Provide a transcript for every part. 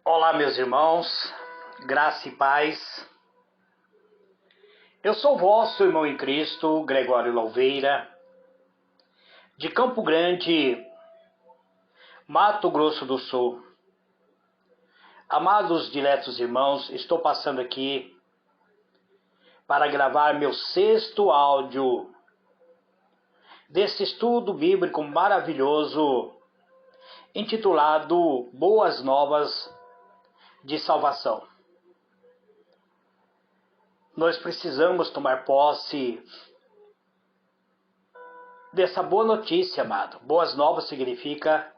Olá, meus irmãos, graça e paz. Eu sou vosso irmão em Cristo, Gregório Louveira, de Campo Grande, Mato Grosso do Sul. Amados diletos irmãos, estou passando aqui para gravar meu 6º áudio desse estudo bíblico maravilhoso, intitulado Boas Novas de Salvação. Nós precisamos tomar posse dessa boa notícia, amado. Boas novas significa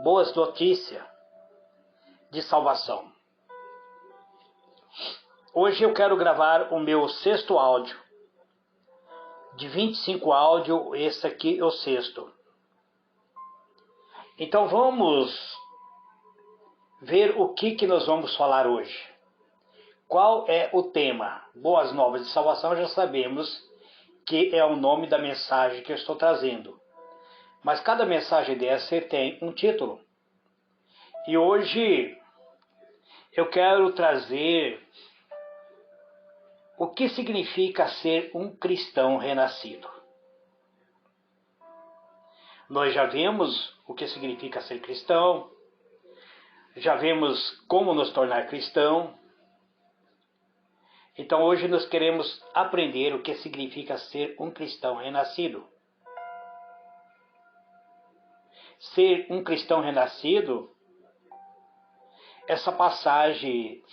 boas notícias de salvação. Hoje eu quero gravar o meu 6º áudio. De 25 áudios, esse aqui é o 6º. Então vamos ver o que nós vamos falar hoje. Qual é o tema? Boas novas de salvação, já sabemos que é o nome da mensagem que eu estou trazendo. Mas cada mensagem dessa tem um título. E hoje eu quero trazer o que significa ser um cristão renascido. Nós já vimos o que significa ser cristão, já vimos como nos tornar cristão. Então hoje nós queremos aprender o que significa ser um cristão renascido. Ser um cristão renascido, essa passagem,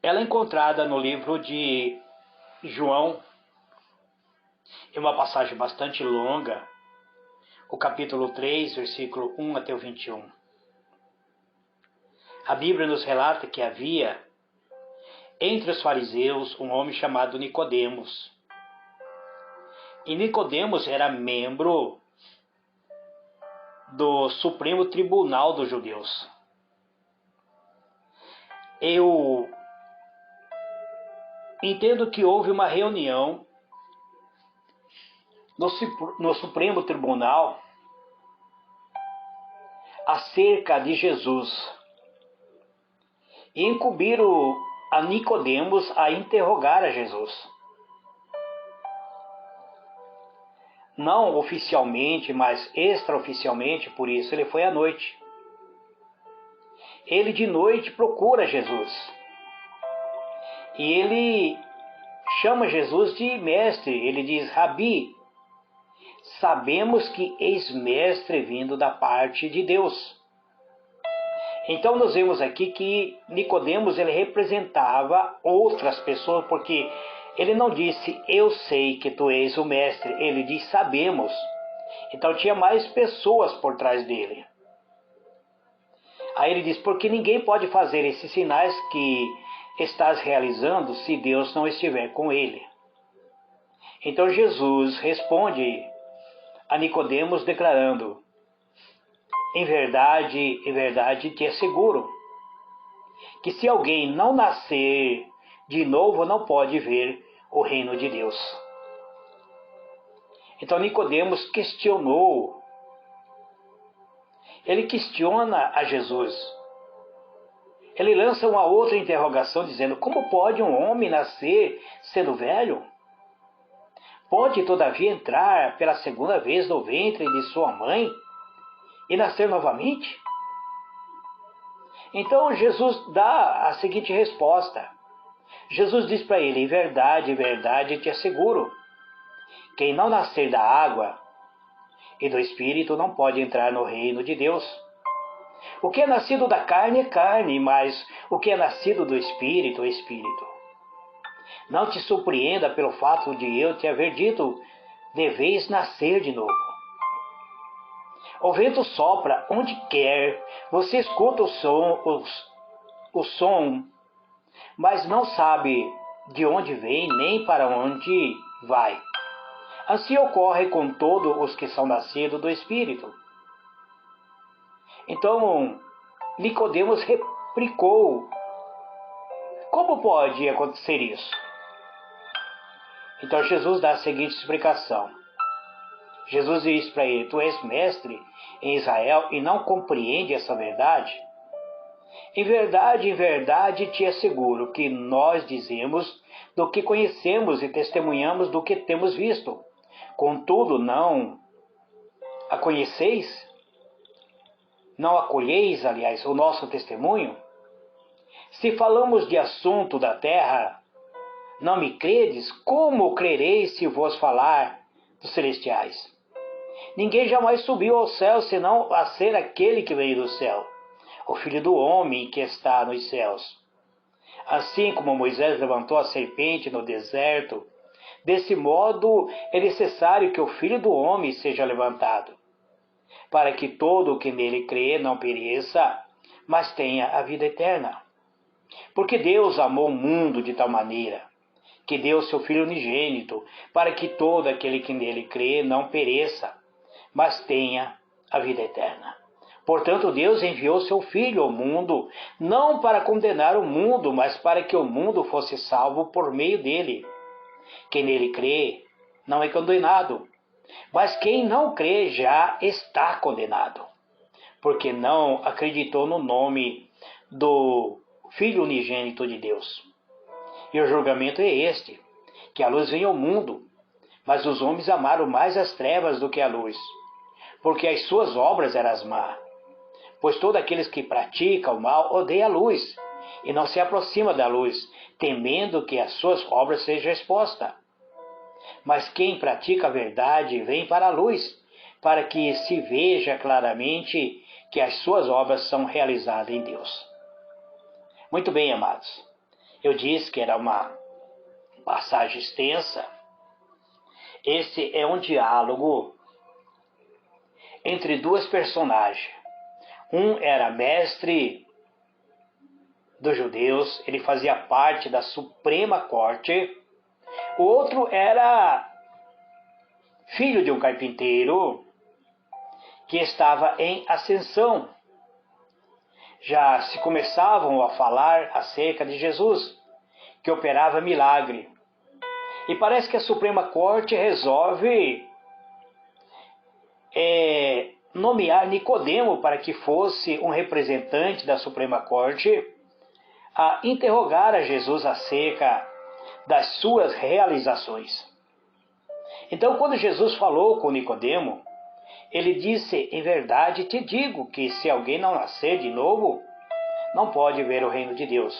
ela é encontrada no livro de João, é uma passagem bastante longa, o capítulo 3, versículo 1 até o 21. A Bíblia nos relata que havia entre os fariseus um homem chamado Nicodemos. E Nicodemos era membro do Supremo Tribunal dos Judeus. Eu entendo que houve uma reunião no Supremo Tribunal acerca de Jesus. E incumbiram a Nicodemos a interrogar a Jesus. Não oficialmente, mas extraoficialmente, por isso ele foi à noite. Ele de noite procura Jesus. E ele chama Jesus de mestre. Ele diz: Rabi, sabemos que és mestre vindo da parte de Deus. Então nós vemos aqui que Nicodemos ele representava outras pessoas, porque ele não disse eu sei que tu és o mestre, ele diz sabemos. Então tinha mais pessoas por trás dele. Aí ele diz, porque ninguém pode fazer esses sinais que estás realizando se Deus não estiver com ele. Então Jesus responde a Nicodemos declarando: em verdade te asseguro que se alguém não nascer de novo, não pode ver o reino de Deus. Então Nicodemos questionou. Ele questiona a Jesus. Ele lança uma outra interrogação dizendo: como pode um homem nascer sendo velho? Pode todavia entrar pela segunda vez no ventre de sua mãe e nascer novamente? Então Jesus dá a seguinte resposta. Jesus diz para ele: em verdade te asseguro, quem não nascer da água e do Espírito não pode entrar no reino de Deus. O que é nascido da carne é carne, mas o que é nascido do Espírito é Espírito. Não te surpreenda pelo fato de eu te haver dito, deveis nascer de novo. O vento sopra onde quer, você escuta o som, mas não sabe de onde vem nem para onde vai. Assim ocorre com todos os que são nascidos do Espírito. Então, Nicodemos replicou: como pode acontecer isso? Então Jesus dá a seguinte explicação. Jesus diz para ele: tu és mestre em Israel e não compreende essa verdade? em verdade te asseguro que nós dizemos do que conhecemos e testemunhamos do que temos visto. Contudo, não a conheceis? Não acolheis, aliás, o nosso testemunho? Se falamos de assunto da terra, não me credes? Como crereis se vos falar dos celestiais? Ninguém jamais subiu ao céu, senão a ser aquele que veio do céu, o Filho do Homem que está nos céus. Assim como Moisés levantou a serpente no deserto, desse modo é necessário que o Filho do Homem seja levantado, para que todo o que nele crê não pereça, mas tenha a vida eterna. Porque Deus amou o mundo de tal maneira que deu seu Filho unigênito, para que todo aquele que nele crê não pereça, mas tenha a vida eterna. Portanto, Deus enviou seu Filho ao mundo, não para condenar o mundo, mas para que o mundo fosse salvo por meio dele. Quem nele crê não é condenado, mas quem não crê já está condenado, porque não acreditou no nome do Filho unigênito de Deus. E o julgamento é este, que a luz vem ao mundo, mas os homens amaram mais as trevas do que a luz, porque as suas obras eram as más. Pois todos aqueles que praticam o mal odeiam a luz, e não se aproximam da luz, temendo que as suas obras sejam expostas. Mas quem pratica a verdade vem para a luz, para que se veja claramente que as suas obras são realizadas em Deus. Muito bem, amados. Eu disse que era uma passagem extensa. Esse é um diálogo entre duas personagens. Um era mestre dos judeus, ele fazia parte da Suprema Corte. O outro era filho de um carpinteiro que estava em ascensão. Já se começavam a falar acerca de Jesus, que operava milagre. E parece que a Suprema Corte resolve nomear Nicodemo para que fosse um representante da Suprema Corte a interrogar a Jesus acerca das suas realizações. Então, quando Jesus falou com Nicodemo, ele disse: em verdade te digo que se alguém não nascer de novo, não pode ver o reino de Deus.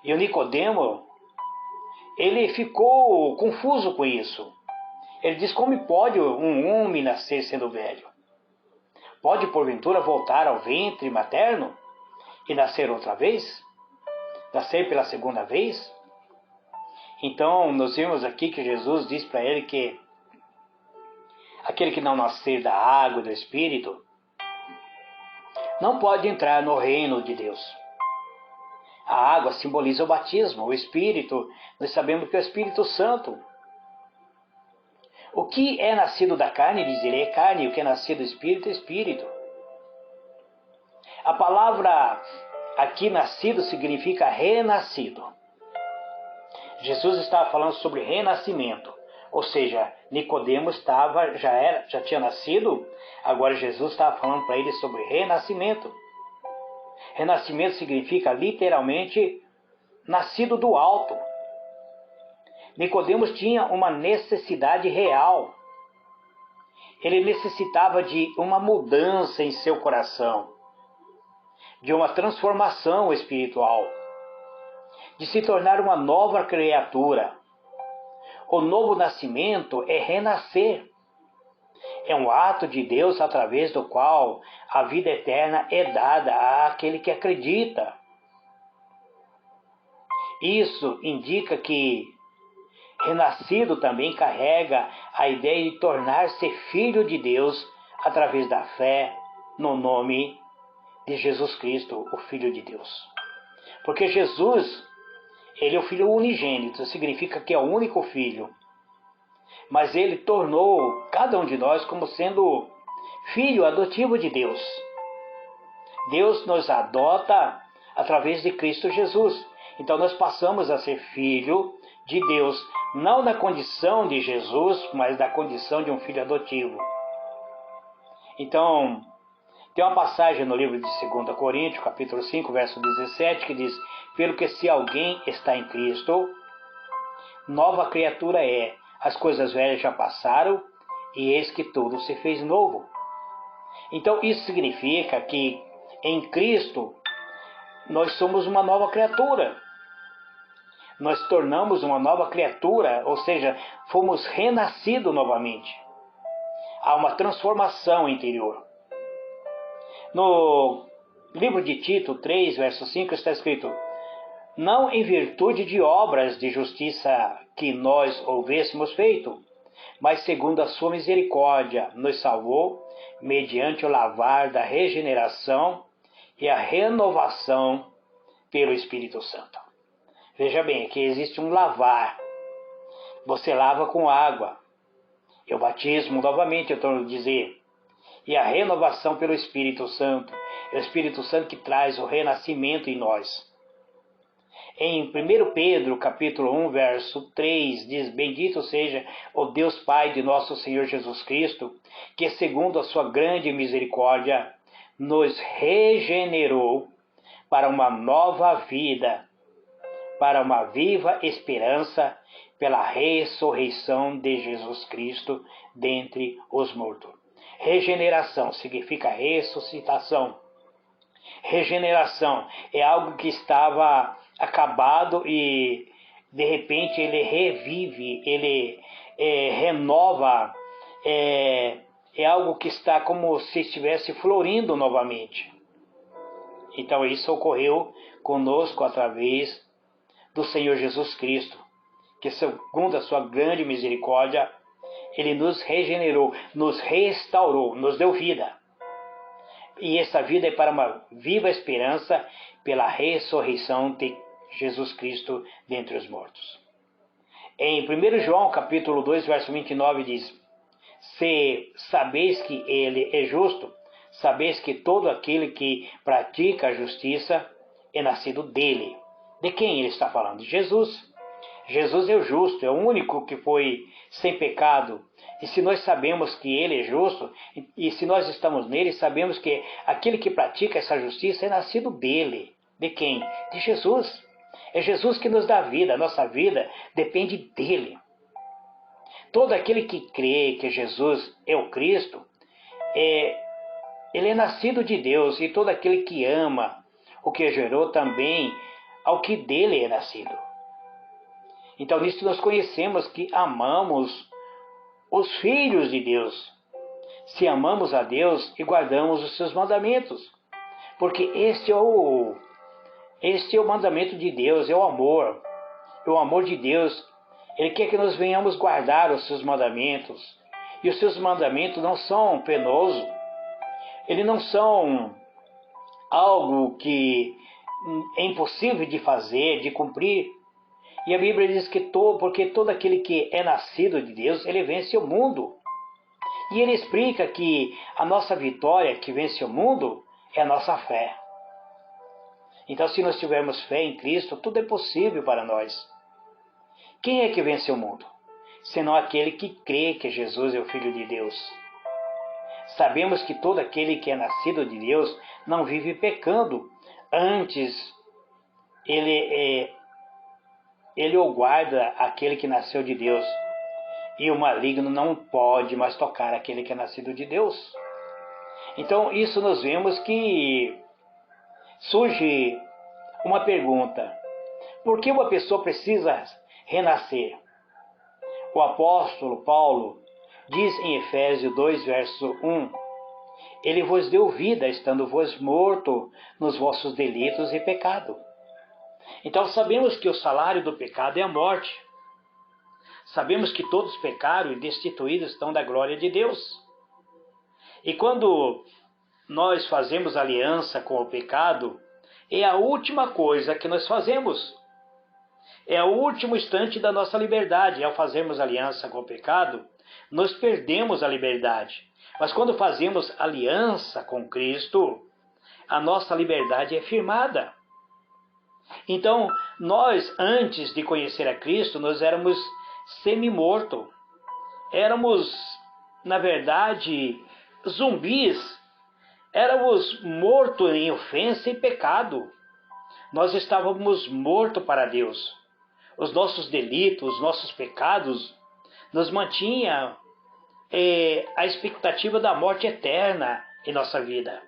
E o Nicodemo, ele ficou confuso com isso. Ele diz: como pode um homem nascer sendo velho? Pode porventura voltar ao ventre materno e nascer outra vez? Nascer pela segunda vez? Então, nós vimos aqui que Jesus diz para ele que aquele que não nascer da água e do Espírito não pode entrar no reino de Deus. A água simboliza o batismo, o Espírito, nós sabemos que é o Espírito Santo. O que é nascido da carne, diz ele, é carne, e o que é nascido do Espírito é Espírito. A palavra aqui nascido significa renascido. Jesus estava falando sobre renascimento, ou seja, Nicodemo já tinha nascido, agora Jesus estava falando para ele sobre renascimento. Renascimento significa literalmente nascido do alto. Nicodemos tinha uma necessidade real. Ele necessitava de uma mudança em seu coração, de uma transformação espiritual, de se tornar uma nova criatura. O novo nascimento é renascer. É um ato de Deus através do qual a vida eterna é dada àquele que acredita. Isso indica que renascido também carrega a ideia de tornar-se filho de Deus através da fé no nome de Jesus Cristo, o Filho de Deus. Porque Jesus, ele é o Filho unigênito, significa que é o único Filho. Mas ele tornou cada um de nós como sendo filho adotivo de Deus. Deus nos adota através de Cristo Jesus. Então nós passamos a ser filho de Deus, não da condição de Jesus, mas da condição de um filho adotivo. Então, Tem uma passagem no livro de 2 Coríntios, capítulo 5, verso 17, que diz: pelo que se alguém está em Cristo, nova criatura é, as coisas velhas já passaram, e eis que tudo se fez novo. Então isso significa que em Cristo nós somos uma nova criatura. Nós tornamos uma nova criatura, ou seja, fomos renascidos novamente. Há uma transformação interior. No livro de Tito 3, verso 5 está escrito: não em virtude de obras de justiça que nós houvêssemos feito, mas segundo a sua misericórdia nos salvou, mediante o lavar da regeneração e a renovação pelo Espírito Santo. Veja bem, aqui existe um lavar. Você lava com água. É o batismo, novamente, eu estou a dizer. E a renovação pelo Espírito Santo. É o Espírito Santo que traz o renascimento em nós. Em 1 Pedro, capítulo 1, verso 3, diz: bendito seja o Deus Pai de nosso Senhor Jesus Cristo, que segundo a sua grande misericórdia, nos regenerou para uma nova vida, para uma viva esperança, pela ressurreição de Jesus Cristo dentre os mortos. Regeneração significa ressuscitação. Regeneração é algo que estava acabado e de repente ele revive, ele renova, é algo que está como se estivesse florindo novamente. Então isso ocorreu conosco através do Senhor Jesus Cristo, que segundo a sua grande misericórdia, ele nos regenerou, nos restaurou, nos deu vida. E essa vida é para uma viva esperança pela ressurreição de Jesus Cristo dentre os mortos. Em 1 João capítulo 2, verso 29 diz: se sabeis que ele é justo, sabeis que todo aquele que pratica a justiça é nascido dele. De quem ele está falando? De Jesus. Jesus é o justo, é o único que foi sem pecado. E se nós sabemos que ele é justo, e se nós estamos nele, sabemos que aquele que pratica essa justiça é nascido dele. De quem? De Jesus. É Jesus que nos dá vida, a nossa vida depende dele. Todo aquele que crê que Jesus é o Cristo, ele é nascido de Deus, e todo aquele que ama o que gerou também ao que dele é nascido. Então nisso nós conhecemos que amamos os filhos de Deus, se amamos a Deus e guardamos os seus mandamentos, porque este é o mandamento de Deus, é o amor. O amor de Deus, ele quer que nós venhamos guardar os seus mandamentos, e os seus mandamentos não são penosos, eles não são algo que é impossível de fazer, de cumprir. E a Bíblia diz que porque todo aquele que é nascido de Deus, ele vence o mundo. E ele explica que a nossa vitória que vence o mundo é a nossa fé. Então, se nós tivermos fé em Cristo, tudo é possível para nós. Quem é que vence o mundo? Senão aquele que crê que Jesus é o Filho de Deus. Sabemos que todo aquele que é nascido de Deus não vive pecando. Antes, ele o guarda aquele que nasceu de Deus. E o maligno não pode mais tocar aquele que é nascido de Deus. Então, isso nós vemos que surge uma pergunta: por que uma pessoa precisa renascer? O apóstolo Paulo diz em Efésios 2, verso 1: ele vos deu vida, estando vos morto nos vossos delitos e pecado. Então sabemos que o salário do pecado é a morte. Sabemos que todos pecaram e destituídos estão da glória de Deus. E quando nós fazemos aliança com o pecado, é a última coisa que nós fazemos. É o último instante da nossa liberdade. Ao fazermos aliança com o pecado, nós perdemos a liberdade. Mas quando fazemos aliança com Cristo, a nossa liberdade é firmada. Então, nós, antes de conhecer a Cristo, nós éramos semi-mortos. Éramos, na verdade, zumbis. éramos mortos em ofensa e pecado. Nós estávamos mortos para Deus. Os nossos delitos, os nossos pecados nos mantinham a expectativa da morte eterna em nossa vida.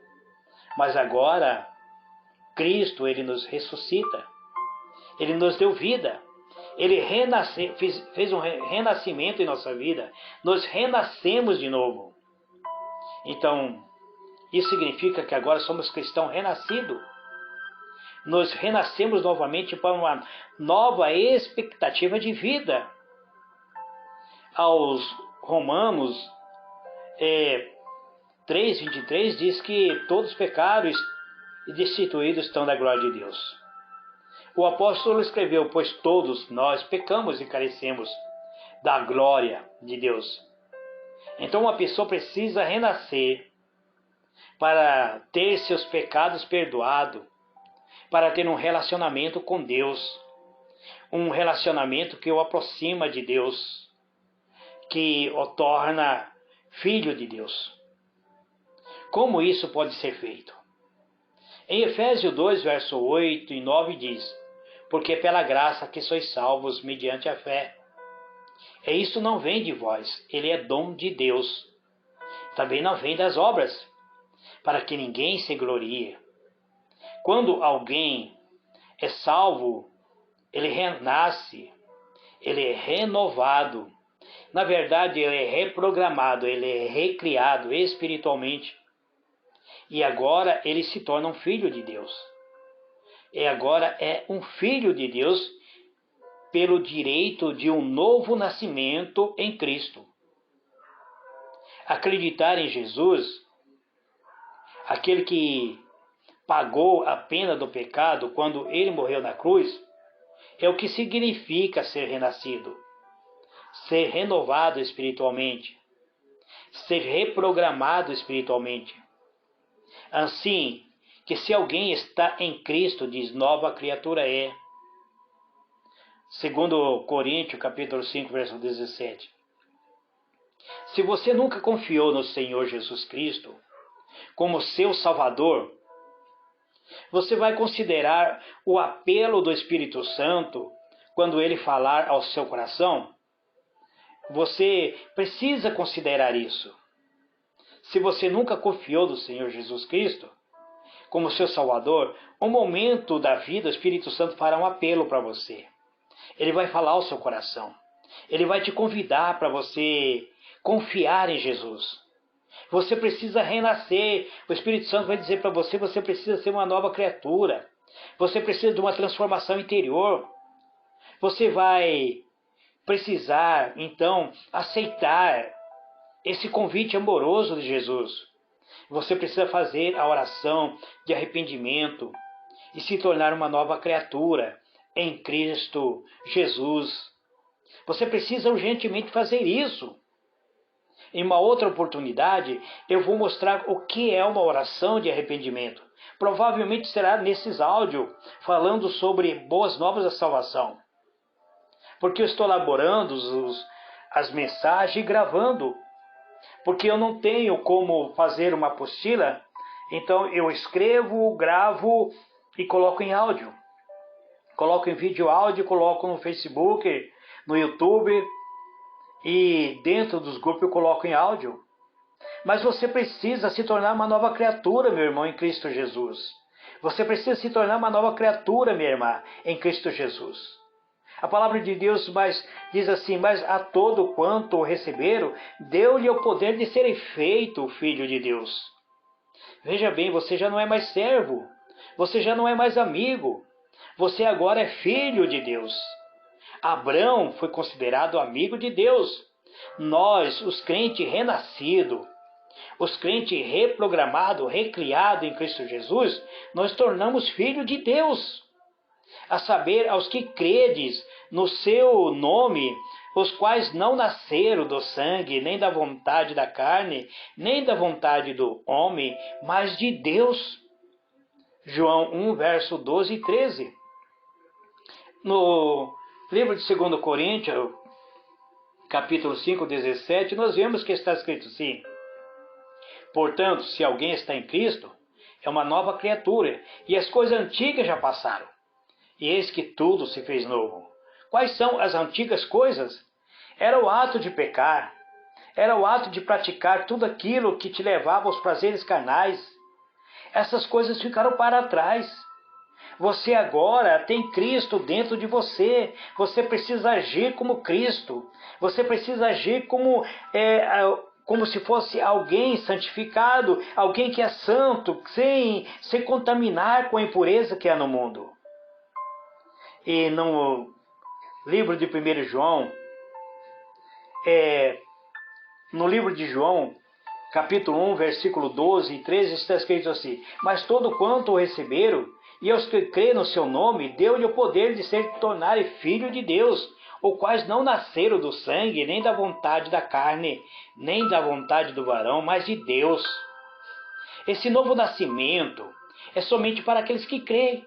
Mas agora, Cristo, Ele nos ressuscita. Ele nos deu vida. Ele fez um renascimento em nossa vida. Nós renascemos de novo. Então, isso significa que agora somos cristãos renascidos. Nós renascemos novamente para uma nova expectativa de vida. Aos Romanos 3:23 diz que todos pecaram e destituídos estão da glória de Deus. O apóstolo escreveu: pois todos nós pecamos e carecemos da glória de Deus. Então uma pessoa precisa renascer para ter seus pecados perdoados, para ter um relacionamento com Deus, um relacionamento que o aproxima de Deus, que o torna filho de Deus. Como isso pode ser feito? Em Efésios 2, verso 8 e 9 diz: porque pela graça que sois salvos mediante a fé. E isso não vem de vós, ele é dom de Deus. Também não vem das obras, para que ninguém se glorie. Quando alguém é salvo, ele renasce, ele é renovado. Na verdade, ele é reprogramado, ele é recriado espiritualmente. E agora ele se torna um filho de Deus. E agora é um filho de Deus pelo direito de um novo nascimento em Cristo. Acreditar em Jesus, aquele que pagou a pena do pecado quando ele morreu na cruz, é o que significa ser renascido, ser renovado espiritualmente, ser reprogramado espiritualmente. Assim, que se alguém está em Cristo, diz, nova criatura é. Segundo Coríntios, capítulo 5, verso 17. Se você nunca confiou no Senhor Jesus Cristo como seu Salvador, você vai considerar o apelo do Espírito Santo quando ele falar ao seu coração? Você precisa considerar isso. Se você nunca confiou no Senhor Jesus Cristo como seu Salvador, um momento da vida o Espírito Santo fará um apelo para você. Ele vai falar ao seu coração. Ele vai te convidar para você confiar em Jesus. Você precisa renascer. O Espírito Santo vai dizer para você: você precisa ser uma nova criatura. Você precisa de uma transformação interior. Você vai precisar, então, aceitar esse convite amoroso de Jesus. Você precisa fazer a oração de arrependimento e se tornar uma nova criatura em Cristo Jesus. Você precisa urgentemente fazer isso. Em uma outra oportunidade, eu vou mostrar o que é uma oração de arrependimento. Provavelmente será nesses áudios falando sobre boas novas da salvação. Porque eu estou elaborando as mensagens e gravando. Porque eu não tenho como fazer uma apostila, então eu escrevo, gravo e coloco em áudio. Coloco em vídeo áudio, coloco no Facebook, no YouTube e dentro dos grupos eu coloco em áudio. Mas você precisa se tornar uma nova criatura, meu irmão, em Cristo Jesus. Você precisa se tornar uma nova criatura, minha irmã, em Cristo Jesus. A palavra de Deus diz assim: mas a todo quanto o receberam, deu-lhe o poder de serem feito filho de Deus. Veja bem, você já não é mais servo, você já não é mais amigo, você agora é filho de Deus. Abrão foi considerado amigo de Deus. Nós, os crentes renascidos, os crentes reprogramados, recriados em Cristo Jesus, nós tornamos filhos de Deus. A saber, aos que credes no seu nome, os quais não nasceram do sangue, nem da vontade da carne, nem da vontade do homem, mas de Deus. João 1, verso 12 e 13. No livro de 2 Coríntios, capítulo 5, 17, nós vemos que está escrito assim: Portanto, se alguém está em Cristo, é uma nova criatura, e as coisas antigas já passaram, e eis que tudo se fez novo. Quais são as antigas coisas? Era o ato de pecar, era o ato de praticar tudo aquilo que te levava aos prazeres carnais. Essas coisas ficaram para trás. Você agora tem Cristo dentro de você. Você precisa agir como Cristo. Você precisa agir como se fosse alguém santificado, alguém que é santo, sem se contaminar com a impureza que há no mundo. E no livro de 1 João, no livro de João, capítulo 1, versículo 12 e 13, está escrito assim: Mas todo quanto o receberam, e aos que crêem no seu nome, deu-lhe o poder de se tornarem filho de Deus, os quais não nasceram do sangue, nem da vontade da carne, nem da vontade do varão, mas de Deus. Esse novo nascimento é somente para aqueles que creem.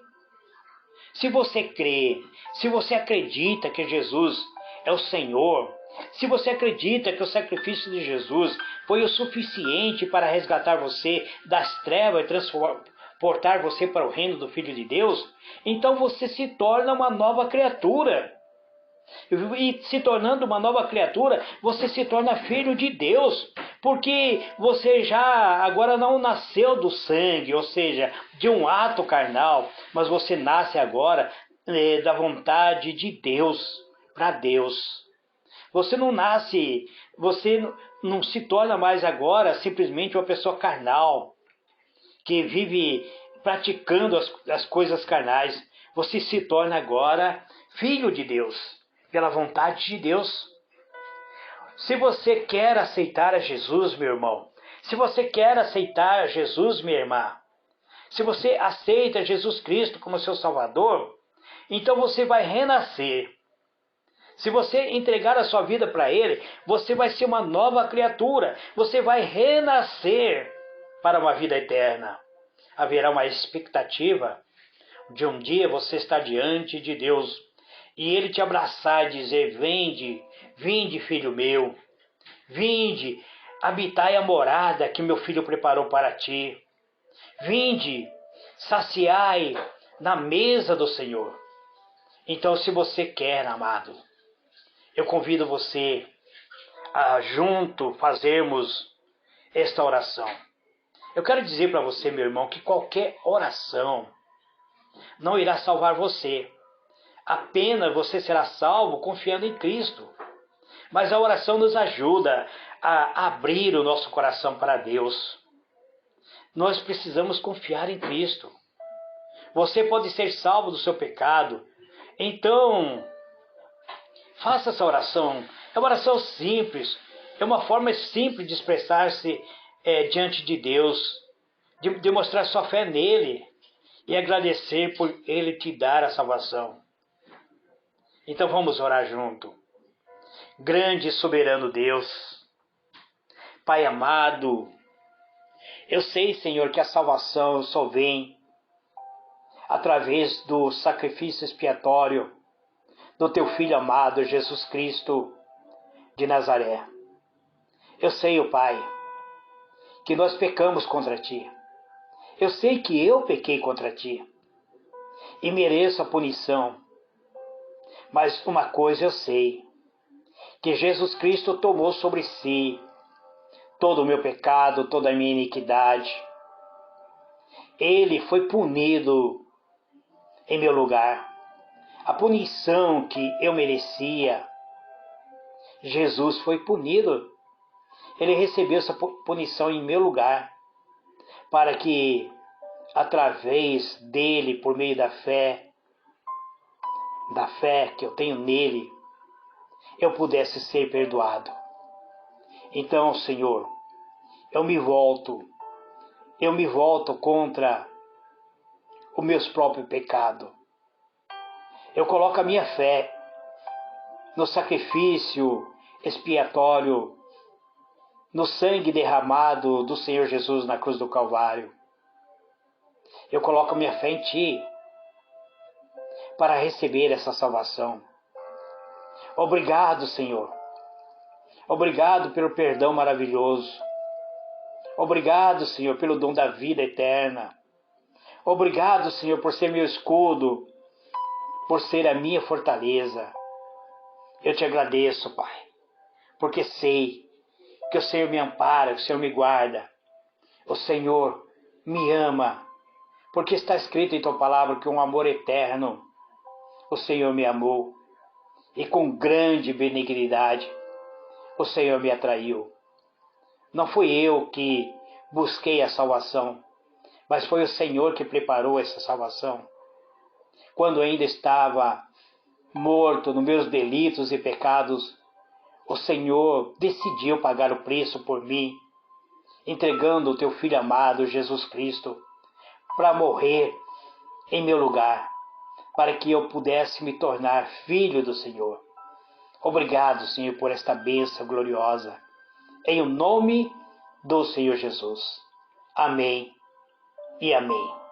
Se você crê, se você acredita que Jesus é o Senhor, se você acredita que o sacrifício de Jesus foi o suficiente para resgatar você das trevas e transportar você para o reino do Filho de Deus, então você se torna uma nova criatura. E se tornando uma nova criatura, você se torna filho de Deus, porque você já agora não nasceu do sangue, ou seja, de um ato carnal, mas você nasce agora da vontade de Deus, para Deus. Você não nasce, você não se torna mais agora simplesmente uma pessoa carnal, que vive praticando as coisas carnais. Você se torna agora filho de Deus, pela vontade de Deus. Se você quer aceitar a Jesus, meu irmão, se você quer aceitar Jesus, minha irmã, se você aceita Jesus Cristo como seu Salvador, então você vai renascer. Se você entregar a sua vida para Ele, você vai ser uma nova criatura. Você vai renascer para uma vida eterna. Haverá uma expectativa de um dia você estar diante de Deus e Ele te abraçar e dizer: vinde, filho meu, vinde, habitai a morada que meu filho preparou para ti. Vinde, saciai na mesa do Senhor. Então, se você quer, amado, eu convido você a junto fazermos esta oração. Eu quero dizer para você, meu irmão, que qualquer oração não irá salvar você. Apenas você será salvo confiando em Cristo. Mas a oração nos ajuda a abrir o nosso coração para Deus. Nós precisamos confiar em Cristo. Você pode ser salvo do seu pecado. Então, faça essa oração. É uma oração simples. É uma forma simples de expressar-se diante de Deus. De demonstrar sua fé nele. E agradecer por Ele te dar a salvação. Então vamos orar junto. Grande e soberano Deus, Pai amado, eu sei, Senhor, que a salvação só vem através do sacrifício expiatório do Teu Filho amado, Jesus Cristo de Nazaré. Eu sei, ó Pai, que nós pecamos contra Ti. Eu sei que eu pequei contra Ti e mereço a punição. Mas uma coisa eu sei, que Jesus Cristo tomou sobre si todo o meu pecado, toda a minha iniquidade. Ele foi punido em meu lugar. A punição que eu merecia, Jesus foi punido. Ele recebeu essa punição em meu lugar, para que, através dele, por meio da fé que eu tenho nele, eu pudesse ser perdoado. Então, Senhor, eu me volto contra os meus próprios pecados. Eu coloco a minha fé no sacrifício expiatório, no sangue derramado do Senhor Jesus na cruz do Calvário. Eu coloco a minha fé em Ti para receber essa salvação. Obrigado, Senhor. Obrigado pelo perdão maravilhoso. Obrigado, Senhor, pelo dom da vida eterna. Obrigado, Senhor, por ser meu escudo, por ser a minha fortaleza. Eu te agradeço, Pai, porque sei que o Senhor me ampara, que o Senhor me guarda. O Senhor me ama, porque está escrito em tua palavra que um amor eterno o Senhor me amou e com grande benignidade o Senhor me atraiu. Não fui eu que busquei a salvação, mas foi o Senhor que preparou essa salvação. Quando ainda estava morto nos meus delitos e pecados, o Senhor decidiu pagar o preço por mim, entregando o teu Filho amado, Jesus Cristo, para morrer em meu lugar, para que eu pudesse me tornar filho do Senhor. Obrigado, Senhor, por esta bênção gloriosa. Em o nome do Senhor Jesus. Amém e amém.